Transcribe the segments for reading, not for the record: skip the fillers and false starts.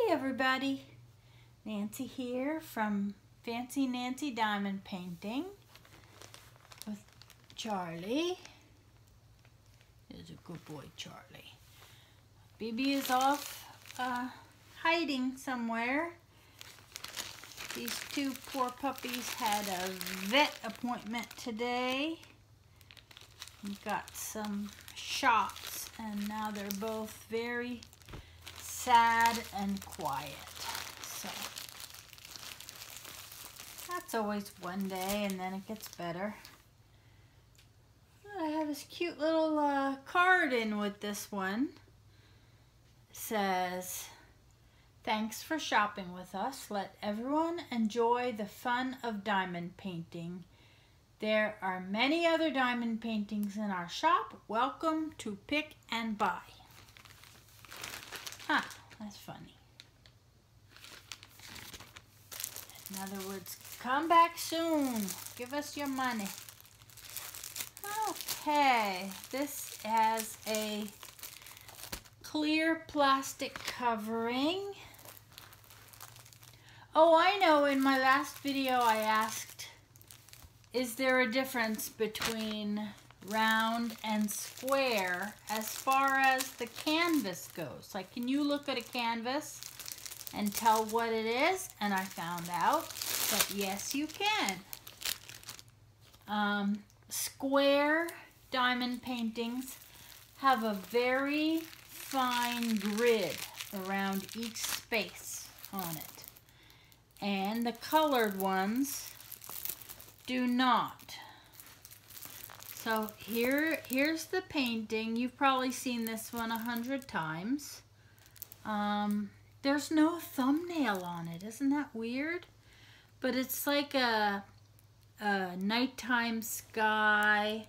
Hi everybody, Nancy here from Fancy Nancy Diamond Painting with Charlie. There's a good boy, Charlie. BB is off hiding somewhere. These two poor puppies had a vet appointment today. We got some shots and now they're both very sad and quiet. So that's always one day and then it gets better. I have this cute little card in with this one. It says, "Thanks for shopping with us. Let everyone enjoy the fun of diamond painting. There are many other diamond paintings in our shop. Welcome to pick and buy." Huh, that's funny. In other words, come back soon. Give us your money. Okay, this has a clear plastic covering. Oh, I know, in my last video I asked, is there a difference between round and square as far as the canvas goes? Like, can you look at a canvas and tell what it is? And I found out that yes, you can. Square diamond paintings have a very fine grid around each space on it, and the colored ones do not. So here's the painting. You've probably seen this one 100 times. There's no thumbnail on it. Isn't that weird? But it's like a nighttime sky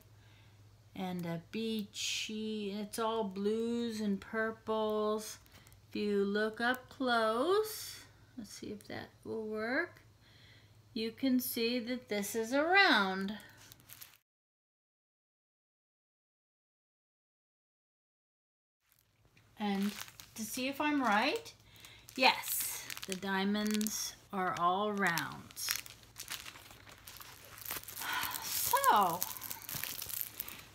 and a beachy. It's all blues and purples. If you look up close, let's see if that will work. You can see that this is a round. And to see if I'm right, yes, the diamonds are all rounds. So,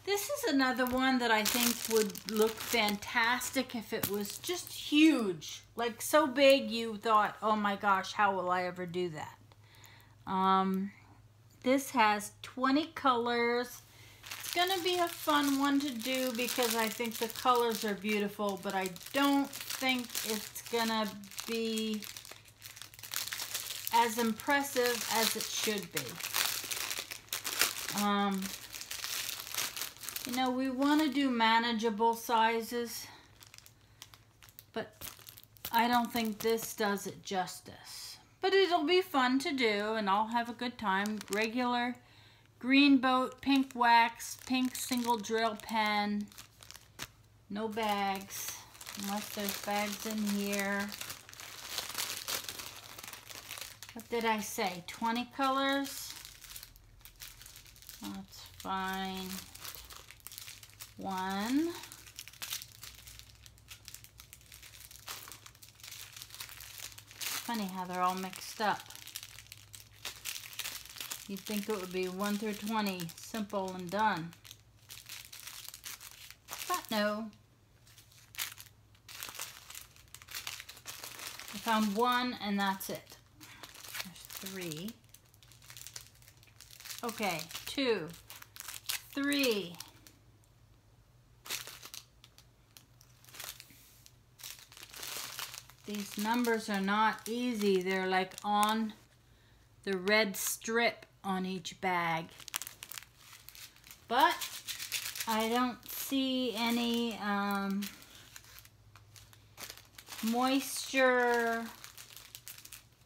this is another one that I think would look fantastic if it was just huge. Like so big you thought, oh my gosh, how will I ever do that? This has 20 colors. It's gonna be a fun one to do because I think the colors are beautiful, but I don't think it's gonna be as impressive as it should be. You know, we want to do manageable sizes, but I don't think this does it justice. But it'll be fun to do, and I'll have a good time. Regular green boat, pink wax, pink single drill pen. No bags, unless there's bags in here. What did I say? 20 colors? That's fine. One. Funny how they're all mixed up. You'd think it would be 1 through 20, simple and done. But no. I found one and that's it. There's 3. Okay, 2, 3. These numbers are not easy. They're like on the red strip on each bag. But I don't see any moisture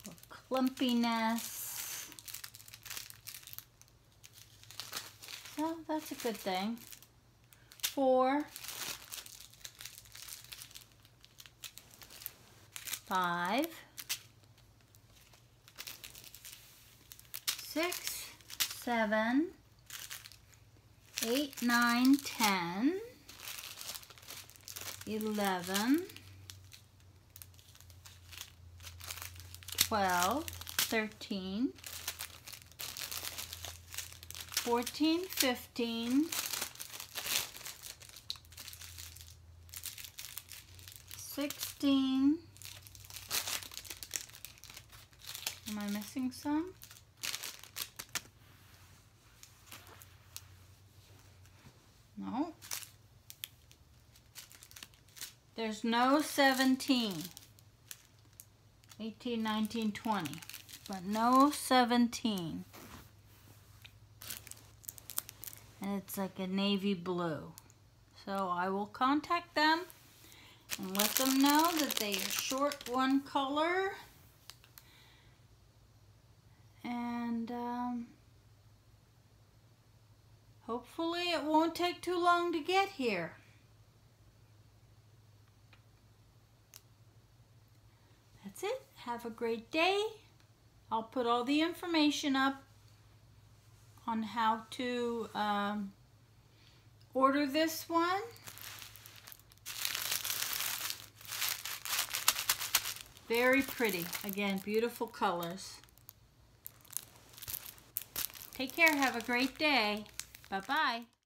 or clumpiness. So that's a good thing. 4, 5, 6, 7, 8, 9, 10, 11, 12, 13, 14, 15, 16. Am I missing some? No. There's no 17. 18, 19, 20. But no 17. And it's like a navy blue. So I will contact them and let them know that they are short one color. And hopefully it won't take too long to get here. That's it. Have a great day. I'll put all the information up on how to order this one. Very pretty. Again, beautiful colors. Take care. Have a great day. Bye-bye.